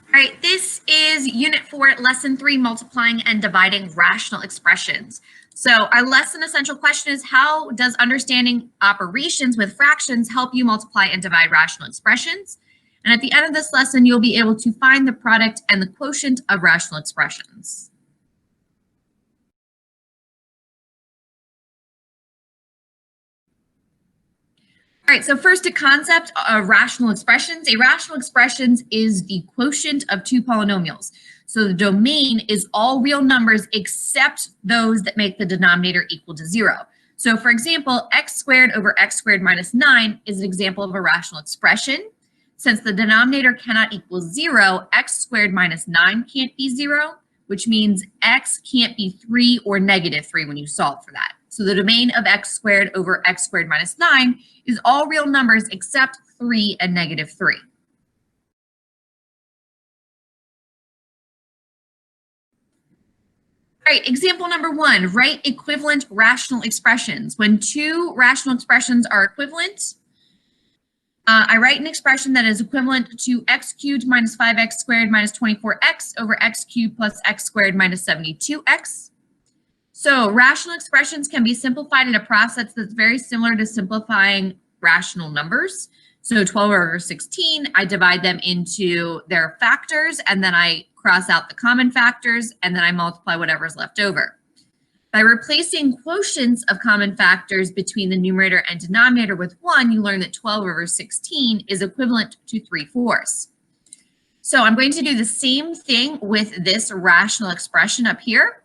All right, this is Unit 4, Lesson 3, Multiplying and Dividing Rational Expressions. So our lesson essential question is, how does understanding operations with fractions help you multiply and divide rational expressions? And at the end of this lesson, you'll be able to find the product and the quotient of rational expressions. All right, so first, a concept of rational expressions. A rational expression is the quotient of two polynomials. So the domain is all real numbers except those that make the denominator equal to 0. So for example, x squared over x squared minus 9 is an example of a rational expression. Since the denominator cannot equal 0, x squared minus 9 can't be 0, which means x can't be 3 or negative 3 when you solve for that. So the domain of x squared over x squared minus 9 is all real numbers except 3 and negative 3. All right, example number 1, write equivalent rational expressions. When two rational expressions are equivalent, I write an expression that is equivalent to x cubed minus 5x squared minus 24x over x cubed plus x squared minus 72x. So rational expressions can be simplified in a process that's very similar to simplifying rational numbers. So 12 over 16, I divide them into their factors, and then I cross out the common factors, and then I multiply whatever's left over. By replacing quotients of common factors between the numerator and denominator with 1, you learn that 12 over 16 is equivalent to 3/4. So I'm going to do the same thing with this rational expression up here.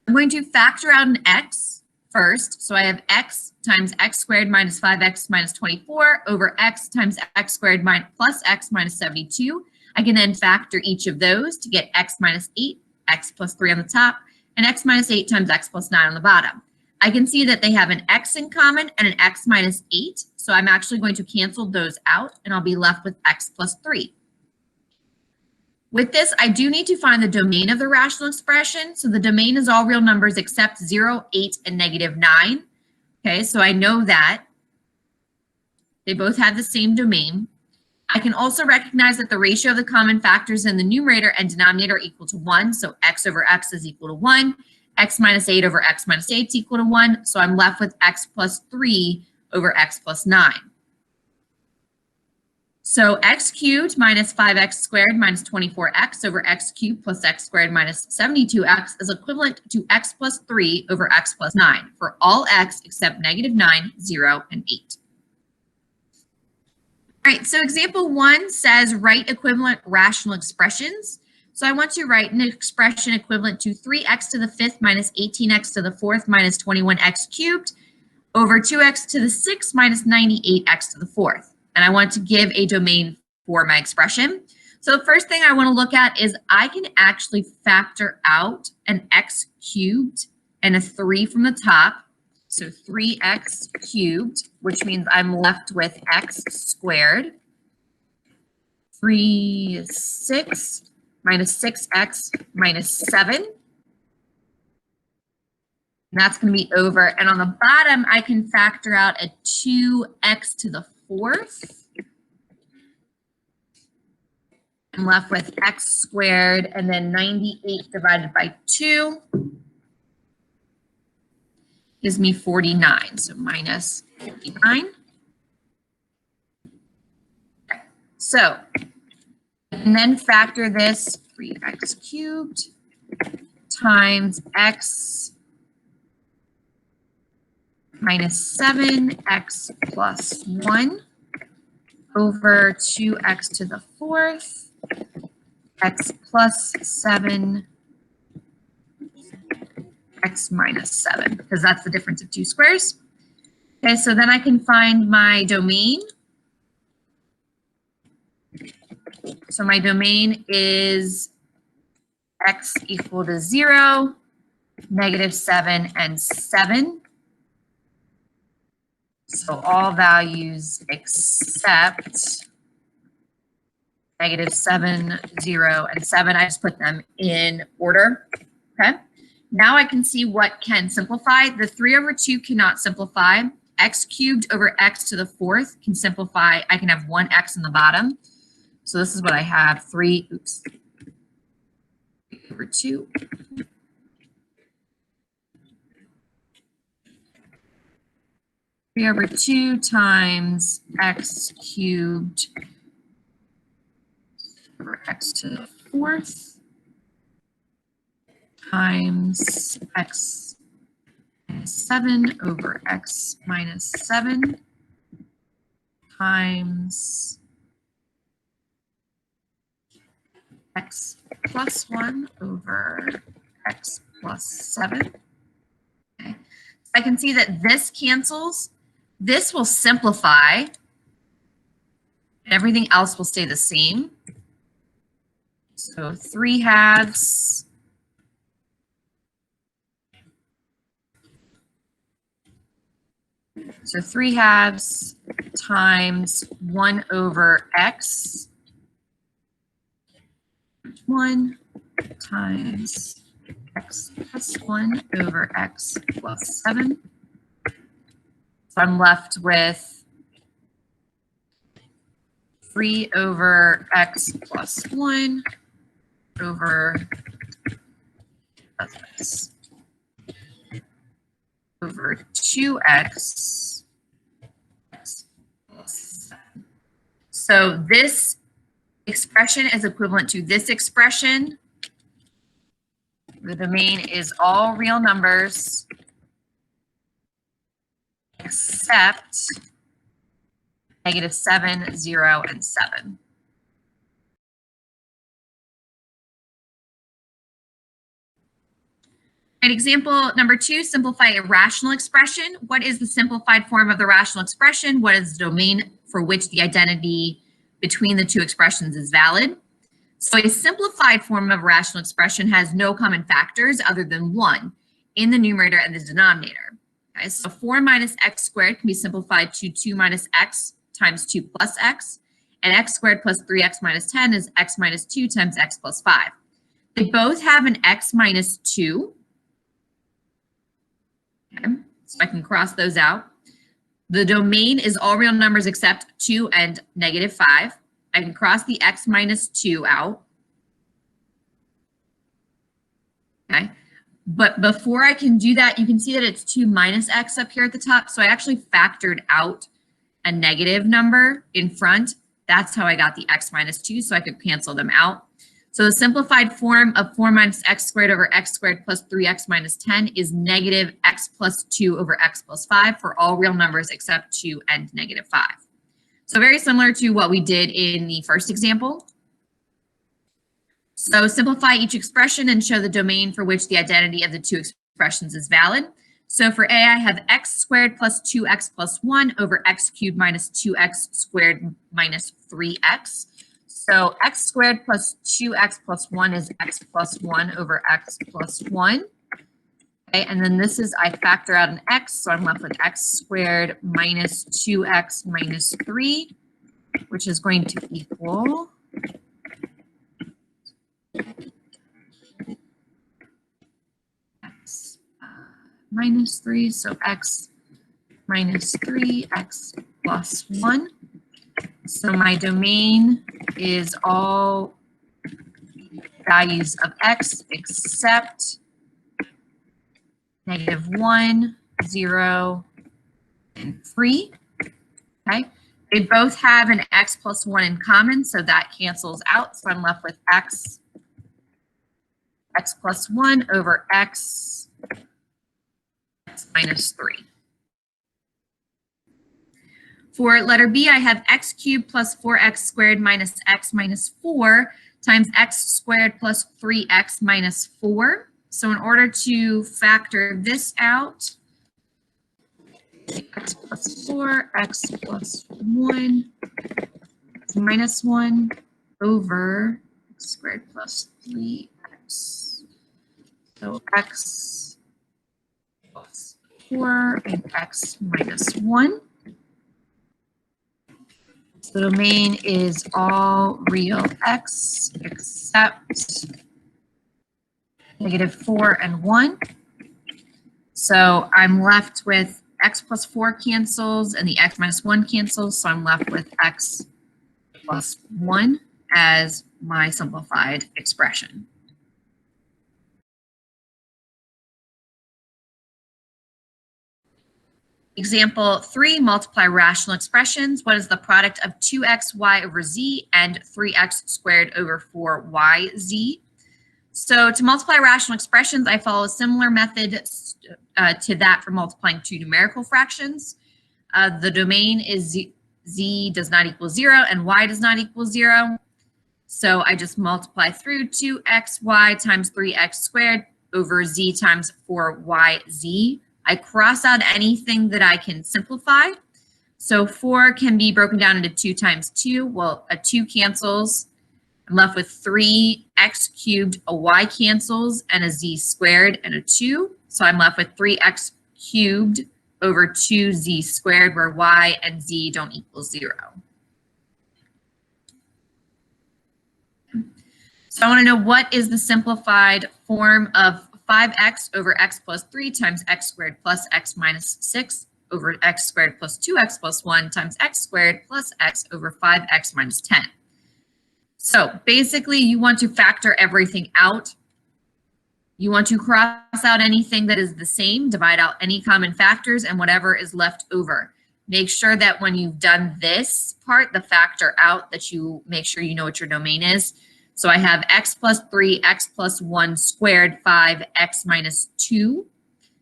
I'm going to factor out an x first. So I have x times x squared minus 5x minus 24 over x times x squared plus x minus 72. I can then factor each of those to get x minus 8, x plus 3 on the top, and x minus 8 times x plus 9 on the bottom. I can see that they have an x in common and an x minus 8. So I'm actually going to cancel those out, and I'll be left with x plus 3. With this, I do need to find the domain of the rational expression. So the domain is all real numbers except 0, 8, and negative 9. Okay, so I know that they both have the same domain. I can also recognize that the ratio of the common factors in the numerator and denominator are equal to 1. So x over x is equal to 1. X minus 8 over x minus 8 is equal to 1. So I'm left with x plus 3 over x plus 9. So x cubed minus 5x squared minus 24x over x cubed plus x squared minus 72x is equivalent to x plus 3 over x plus 9 for all x except negative 9, 0, and 8. All right, so example 1 says write equivalent rational expressions. So I want to write an expression equivalent to 3x to the 5th minus 18x to the 4th minus 21x cubed over 2x to the 6th minus 98x to the 4th. And I want to give a domain for my expression. So the first thing I want to look at is I can actually factor out an x cubed and a 3 from the top. So 3x cubed, which means I'm left with x squared. 3 is 6 minus 6x minus 7. And that's going to be over. And on the bottom, I can factor out a 2x to the 4th. I'm left with x squared and then 98 divided by 2 gives me 49. So minus 59. Okay. So and then factor this 3x cubed times x minus 7x plus 1 over 2x to the 4th, x plus 7, x minus 7, because that's the difference of two squares. Okay, so then I can find my domain. So my domain is x equal to 0, negative 7, and 7. So all values except negative 7, 0, and 7. I just put them in order. Okay. Now I can see what can simplify. The 3 over 2 cannot simplify. X cubed over x to the 4th can simplify. I can have one x in the bottom. So this is what I have, 3 over 2. Over 2 times x cubed over x to the 4th times x minus 7 over x minus 7 times x plus 1 over x plus 7. Okay. So I can see that this cancels. This will simplify, and everything else will stay the same. So 3 halves So 3 halves times 1 over x, 1 times x plus 1 over x plus 7. So I'm left with 3 over x plus 1 over x over 2x. So this expression is equivalent to this expression. The domain is all real numbers except -7, 0, and 7. And example number 2, simplify a rational expression. What is the simplified form of the rational expression? What is the domain for which the identity between the two expressions is valid? So a simplified form of a rational expression has no common factors other than 1 in the numerator and the denominator. Okay, so 4 minus x squared can be simplified to 2 minus x times 2 plus x, and x squared plus 3x minus 10 is x minus 2 times x plus 5. They both have an x minus 2. Okay, so I can cross those out. The domain is all real numbers except 2 and -5. I can cross the x minus 2 out. Okay, but before I can do that, you can see that it's 2 minus x up here at the top. So I actually factored out a negative number in front. That's how I got the x minus 2, so I could cancel them out. So the simplified form of 4 minus x squared over x squared plus 3x minus 10 is negative x plus 2 over x plus 5 for all real numbers except 2 and -5. So very similar to what we did in the first example. So simplify each expression and show the domain for which the identity of the two expressions is valid. So for A, I have x squared plus 2x plus 1 over x cubed minus 2x squared minus 3x. So x squared plus 2x plus 1 is x plus 1 over x plus 1. Okay, and then this is, I factor out an x, so I'm left with x squared minus 2x minus 3, which is going to equal x minus 3, so x minus 3, x plus 1. So my domain is all values of x except -1, 0, and 3. Okay, they both have an x plus 1 in common, so that cancels out. So I'm left with x plus 1 over x minus 3. For letter B, I have x cubed plus 4x squared minus x minus 4 times x squared plus 3x minus 4. So in order to factor this out, x plus 4, x plus 1, minus 1 over x squared plus 3x. So x plus 4 and x minus 1. So the domain is all real x except -4 and 1. So I'm left with x plus 4 cancels and the x minus 1 cancels. So I'm left with x plus 1. as my simplified expression. Example 3, multiply rational expressions. What is the product of 2xy over z and 3x squared over 4yz? So to multiply rational expressions, I follow a similar method to that for multiplying two numerical fractions. The domain is z does not equal 0 and y does not equal 0. So I just multiply through 2xy times 3x squared over z times 4yz. I cross out anything that I can simplify. So 4 can be broken down into 2 times 2. Well, a 2 cancels. I'm left with 3x cubed, a y cancels, and a z squared, and a 2. So I'm left with 3x cubed over 2z squared, where y and z don't equal 0. So I want to know what is the simplified form of 5x over x plus 3 times x squared plus x minus 6 over x squared plus 2x plus 1 times x squared plus x over 5x minus 10. So basically, you want to factor everything out. You want to cross out anything that is the same, divide out any common factors, and whatever is left over. Make sure that when you've done this part, the factor out, that you make sure you know what your domain is. So I have x plus 3, x plus 1 squared, 5x minus 2.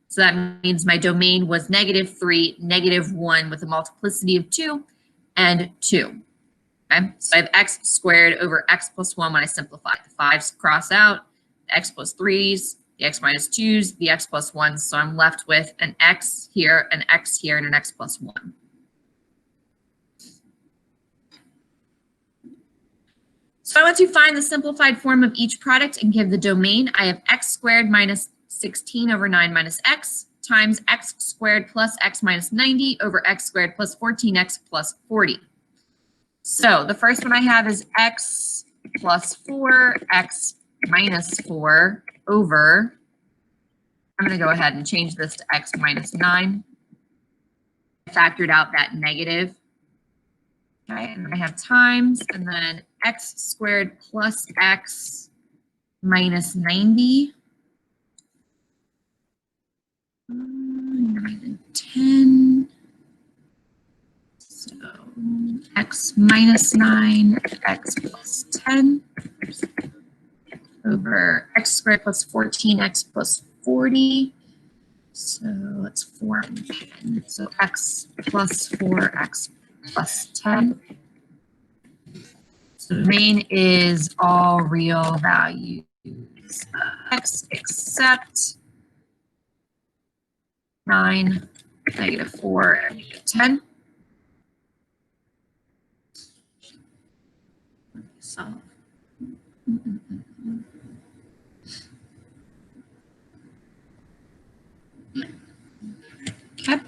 So that means my domain was -3, -1 with a multiplicity of 2 and 2. Okay, so I have x squared over x plus 1 when I simplify. The 5s cross out, the x plus 3s, the x minus 2s, the x plus 1s. So I'm left with an x here, and an x plus 1. So I want to find the simplified form of each product and give the domain. I have x squared minus 16 over 9 minus x times x squared plus x minus 90 over x squared plus 14x plus 40. So the first one I have is x plus 4, x minus 4 over, I'm going to go ahead and change this to x minus 9. I factored out that negative. Okay, and I have times, and then x squared plus x minus 90. 10. So x minus 9, x plus 10 over x squared plus 14, x plus 40. So it's 4 and 10. So x plus 4, x plus 10. So the domain is all real values x except 9, -4, and -10. So okay.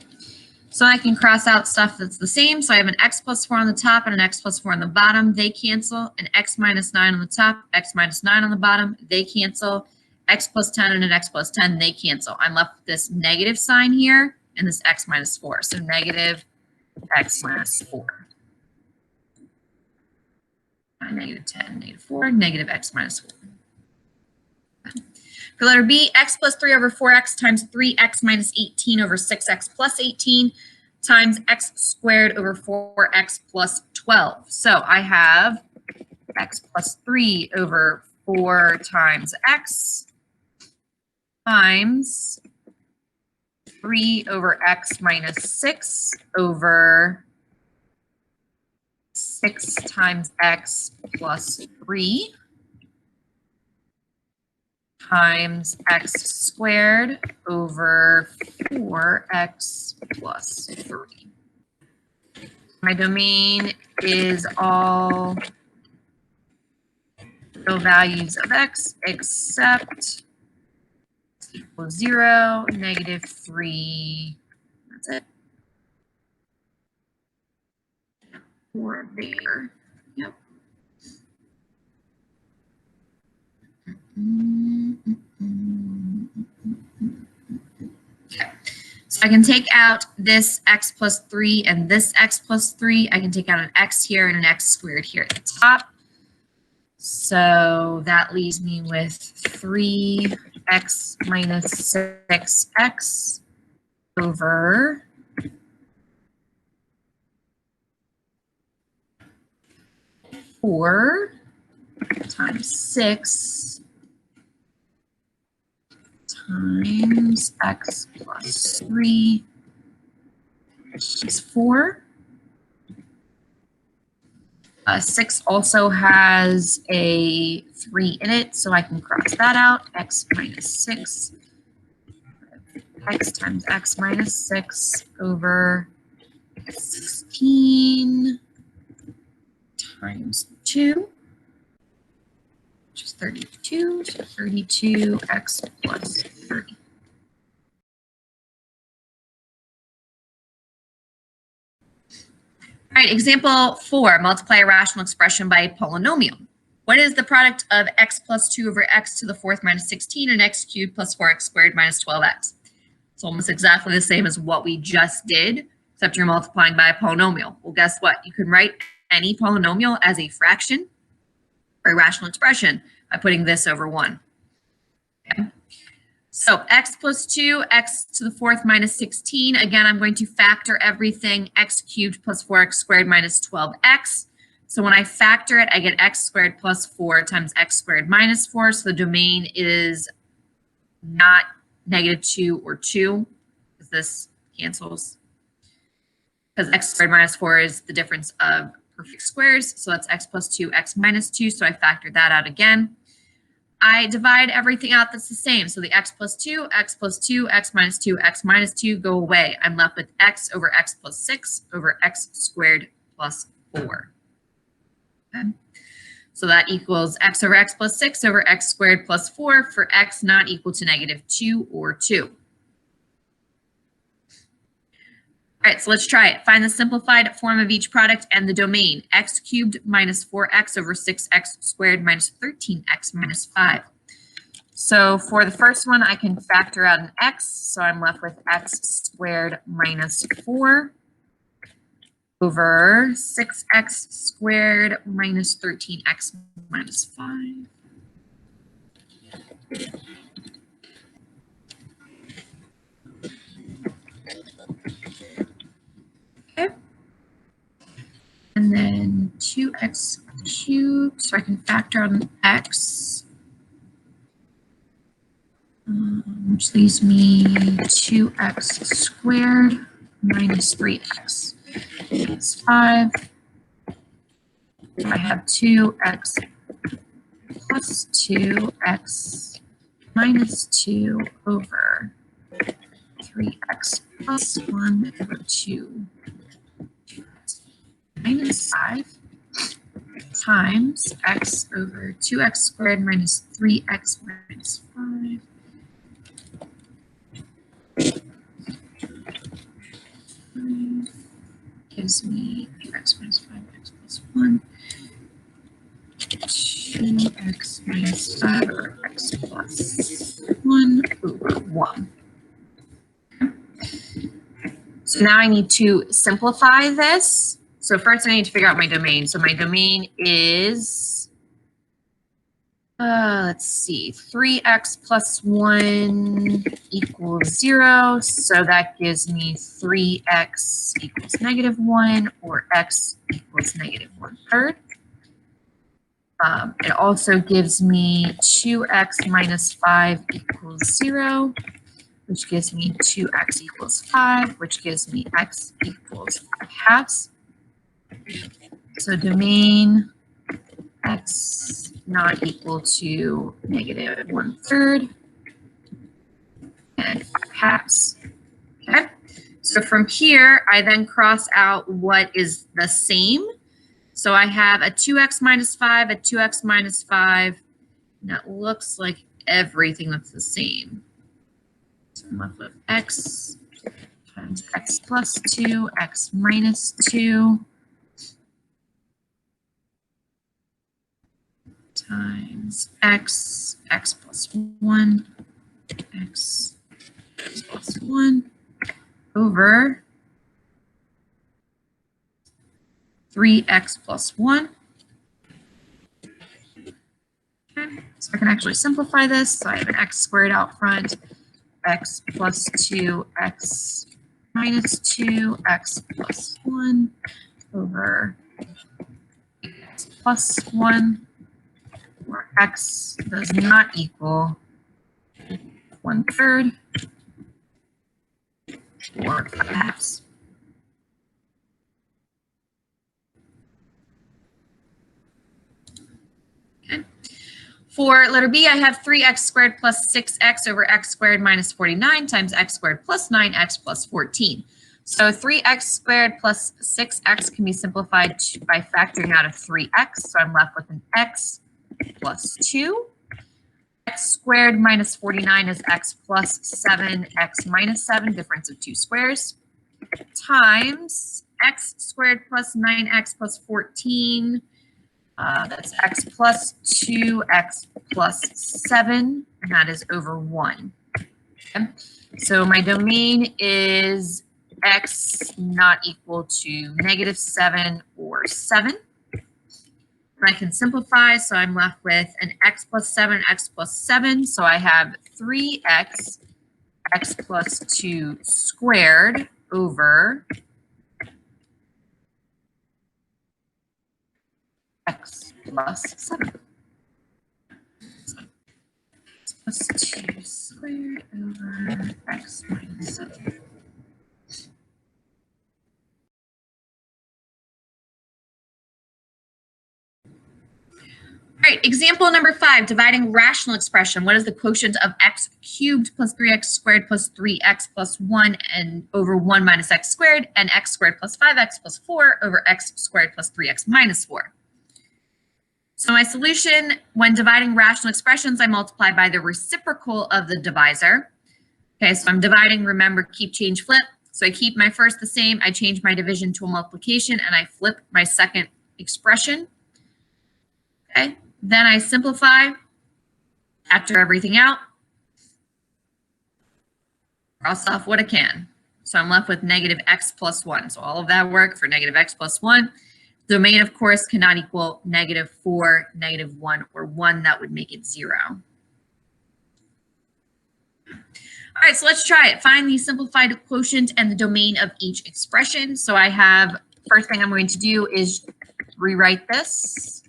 So I can cross out stuff that's the same. So I have an x plus 4 on the top and an x plus 4 on the bottom. They cancel. An x minus 9 on the top, x minus 9 on the bottom. They cancel. X plus 10 and an x plus 10, they cancel. I'm left with this negative sign here and this x minus 4. So negative x minus 4. Negative 10, -4, negative x minus 4. For letter B, x plus 3 over 4x times 3x minus 18 over 6x plus 18 times x squared over 4x plus 12. So I have x plus 3 over 4 times x times 3 over x minus 6 over 6 times x plus 3 times x squared over 4x plus 3. My domain is all real values of x except equals 0, -3. That's it. 4 there. Yep. Okay. So I can take out this x plus 3 and this x plus 3. I can take out an x here and an x squared here at the top. So that leaves me with 3x minus 6x over 4 times 6 times x plus 3 is 4. 6 also has a 3 in it, so I can cross that out. X minus 6. X times x minus 6 over 16 times 2, which is 32. So 32x plus 30. All right, example 4, multiply a rational expression by a polynomial. What is the product of x plus 2 over x to the 4th minus 16 and x cubed plus 4x squared minus 12x? It's almost exactly the same as what we just did, except you're multiplying by a polynomial. Well, guess what? You can write any polynomial as a fraction or a rational expression by putting this over 1. Okay. So x plus 2, x to the 4th minus 16. Again, I'm going to factor everything, x cubed plus 4x squared minus 12x. So when I factor it, I get x squared plus 4 times x squared minus 4. So the domain is not negative 2 or 2, because this cancels. Because x squared minus 4 is the difference of perfect squares. So that's x plus 2, x minus 2. So I factored that out again. I divide everything out that's the same. So the x plus 2, x plus 2, x minus 2, x minus 2 go away. I'm left with x over x plus 6 over x squared plus 4. Okay. So that equals x over x plus 6 over x squared plus 4 for x not equal to negative 2 or 2. All right, so let's try it. Find the simplified form of each product and the domain. X cubed minus 4x over 6x squared minus 13x minus 5. So for the first one, I can factor out an x. So I'm left with x squared minus 4 over 6x squared minus 13x minus 5. Okay. And then 2x cubed, so I can factor out an x, which leaves me 2x squared minus 3x is 5. I have 2x plus 2x minus 2 over 3x plus 1 over 2 minus 5 times x over 2x squared minus 3x minus 5. Gives me 2x minus 5x plus 1. 2x minus 5 over x plus 1 over 1. So now I need to simplify this. So first I need to figure out my domain. So my domain is, let's see, 3x plus 1 equals 0. So that gives me 3x equals negative 1 or x equals negative 1/3. It also gives me 2x minus 5 equals 0, which gives me 2x equals 5, which gives me x equals 5/2. So domain x not equal to negative 1/3 and 5/2. Okay, so from here, I then cross out what is the same. So I have a 2x minus 5, a 2x minus 5, and that looks like everything that's the same. So I'm left with x times x plus 2, x minus 2, times x, x plus 1, x plus 1, over 3x plus 1 So I can actually simplify this. So I have an x squared out front, x plus 2, x minus 2, x plus 1 over x plus 1, where x does not equal 1/3 or 5/2. Okay. For letter B, I have 3x squared plus 6x over x squared minus 49 times x squared plus 9x plus 14. So 3x squared plus 6x can be simplified by factoring out of 3x. So I'm left with an x plus 2. X squared minus 49 is x plus 7, x minus 7, difference of 2 squares, times x squared plus 9x plus 14. That's x plus 2, x plus 7, and that is over 1. Okay. So my domain is x not equal to -7 or 7. I can simplify, so I'm left with an x plus 7, x plus 7. So I have 3x, x plus 2 squared over x plus 7. So x plus 2 squared over x minus 7. All right, example number 5, dividing rational expression. What is the quotient of x cubed plus 3x squared plus 3x plus 1 and over 1 minus x squared, and x squared plus 5x plus 4 over x squared plus 3x minus 4? So my solution, when dividing rational expressions, I multiply by the reciprocal of the divisor. Okay, so I'm dividing, remember, keep, change, flip. So I keep my first the same, I change my division to a multiplication, and I flip my second expression. Okay. Then I simplify, factor everything out, cross off what I can. So I'm left with negative x plus 1. So all of that work for negative x plus 1. Domain, of course, cannot equal -4, -1, or 1. That would make it 0. All right, so let's try it. Find the simplified quotient and the domain of each expression. So I have, first thing I'm going to do is rewrite this.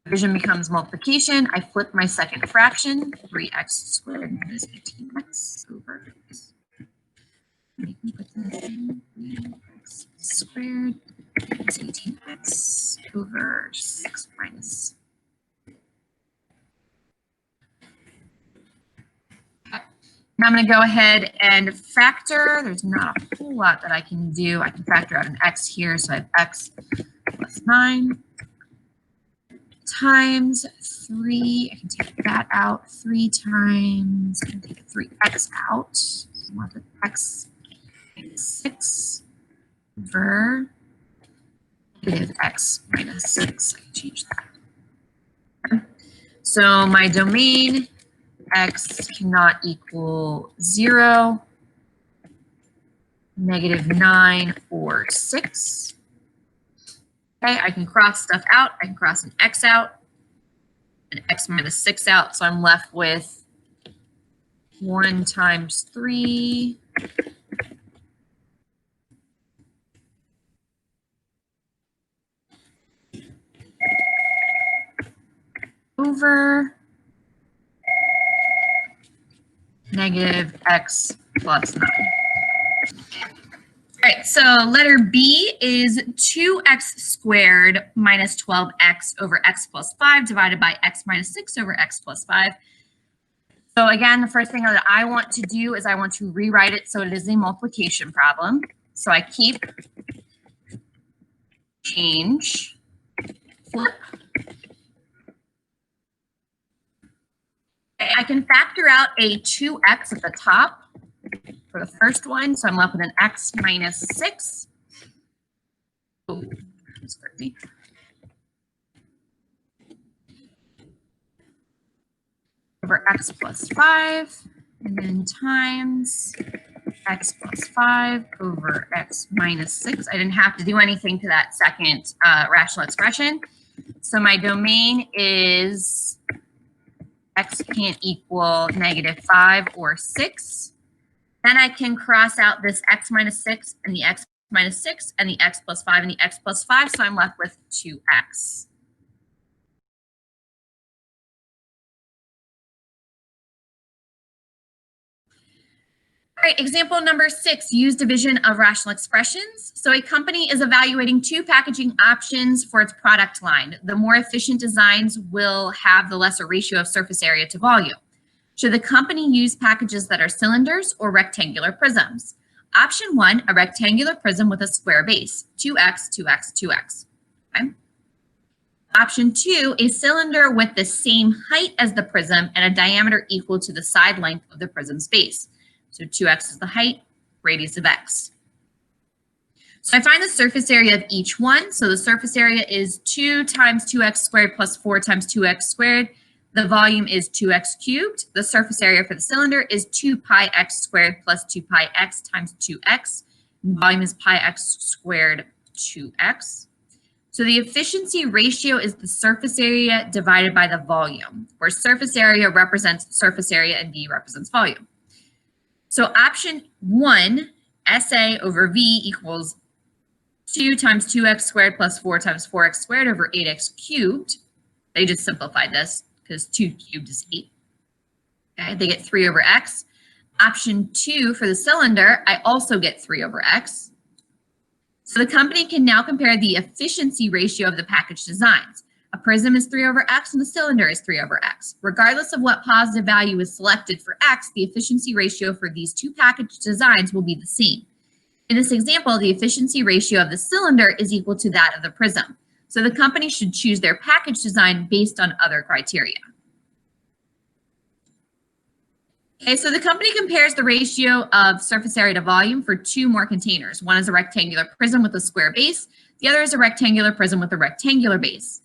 Division becomes multiplication. I flip my second fraction, 3x squared minus 18x over x. I can put this in, 3x squared minus 18x over 6 minus. Okay. Now I'm going to go ahead and factor. There's not a whole lot that I can do. I can factor out an x here, so I have x plus 9. Times 3, I can take that out, 3 times, I can take 3x out, so I'm left with x minus 6 over negative x minus 6. I can change that. Okay. So my domain, x cannot equal 0, -9 or 6. Okay, I can cross stuff out. I can cross an x out, an x minus 6 out. So I'm left with 1 times 3 over negative x plus 9. All right, so letter B is 2x squared minus 12x over x plus 5 divided by x minus 6 over x plus 5. So again, the first thing that I want to do is I want to rewrite it so it is a multiplication problem. So I keep, change, flip. Okay, I can factor out a 2x at the top for the first one, so I'm left with an x minus 6. Oh, that's crazy. Over x plus 5, and then times x plus 5 over x minus 6. I didn't have to do anything to that second rational expression. So my domain is x can't equal -5 or 6. Then I can cross out this x minus 6 and the x minus 6 and the x plus 5 and the x plus 5. So I'm left with 2x. All right, example number 6, use division of rational expressions. So a company is evaluating 2 packaging options for its product line. The more efficient designs will have the lesser ratio of surface area to volume. Should the company use packages that are cylinders or rectangular prisms? Option 1, a rectangular prism with a square base, 2x, 2x, 2x. Okay. Option 2, a cylinder with the same height as the prism and a diameter equal to the side length of the prism's base. So 2x is the height, radius of x. So I find the surface area of each one. So the surface area is 2 times 2x squared plus 4 times 2x squared. The volume is 2x cubed. The surface area for the cylinder is 2 pi x squared plus 2 pi x times 2x. And volume is pi x squared 2x. So the efficiency ratio is the surface area divided by the volume, where surface area represents surface area and V represents volume. So option 1, SA over V equals 2 times 2x squared plus 4 times 4x squared over 8x cubed. They just simplified this because 2 cubed is 8. Okay, they get 3 over x. Option 2 for the cylinder, I also get 3 over x. So the company can now compare the efficiency ratio of the package designs. A prism is 3 over x and the cylinder is 3 over x. Regardless of what positive value is selected for x, the efficiency ratio for these 2 package designs will be the same. In this example, the efficiency ratio of the cylinder is equal to that of the prism. So the company should choose their package design based on other criteria. Okay, so the company compares the ratio of surface area to volume for 2 more containers. One is a rectangular prism with a square base. The other is a rectangular prism with a rectangular base.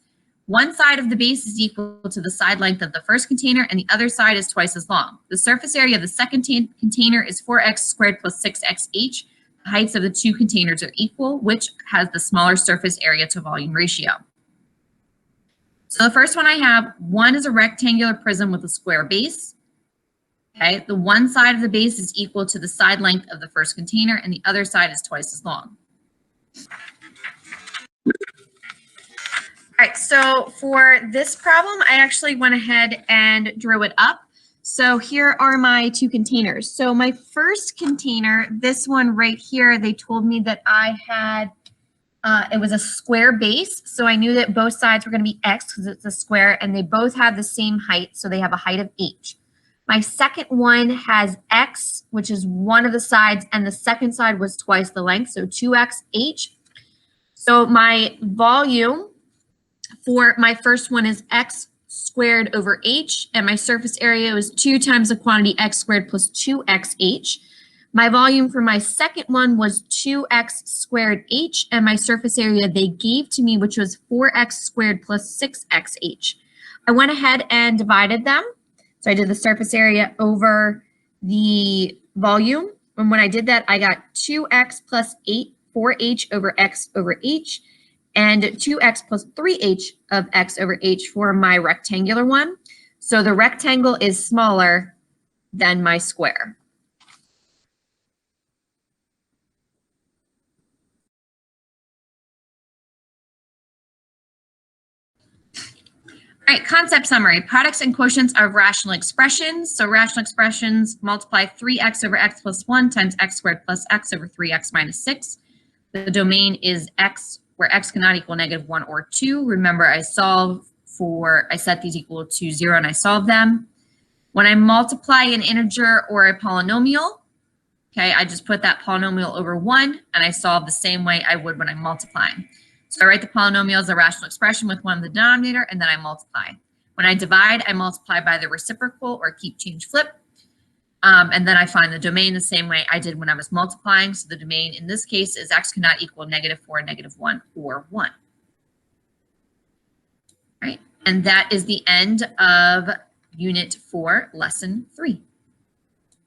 One side of the base is equal to the side length of the first container, and the other side is twice as long. The surface area of the second container is 4x squared plus 6x each. The heights of the 2 containers are equal, which has the smaller surface area to volume ratio. So the first one I have, one is a rectangular prism with a square base. Okay, the one side of the base is equal to the side length of the first container, and the other side is twice as long. All right, so for this problem, I actually went ahead and drew it up. So here are my 2 containers. So my first container, this one right here, they told me that I had, it was a square base. So I knew that both sides were going to be x because it's a square, and they both have the same height. So they have a height of h. My second one has x, which is one of the sides, and the second side was twice the length, so 2xh. So my volume for my first one is x squared over h, and my surface area is 2 times the quantity x squared plus 2xh. My volume for my second one was 2x squared h, and my surface area they gave to me, which was 4x squared plus 6xh. I went ahead and divided them. So I did the surface area over the volume. And when I did that, I got 2x plus 8, 4h over x over h, and 2x plus 3h of x over h for my rectangular one. So the rectangle is smaller than my square. All right, concept summary. Products and quotients of rational expressions. So rational expressions multiply 3x over x plus 1 times x squared plus x over 3x minus 6. The domain is x, where x cannot equal -1 or 2. Remember, I set these equal to 0 and I solve them. When I multiply an integer or a polynomial, okay, I just put that polynomial over 1 and I solve the same way I would when I'm multiplying. So I write the polynomial as a rational expression with 1 in the denominator, and then I multiply. When I divide, I multiply by the reciprocal or keep, change, flip. And then I find the domain the same way I did when I was multiplying. So the domain in this case is x cannot equal -4, -1, or 1. All right, and that is the end of Unit 4, Lesson 3.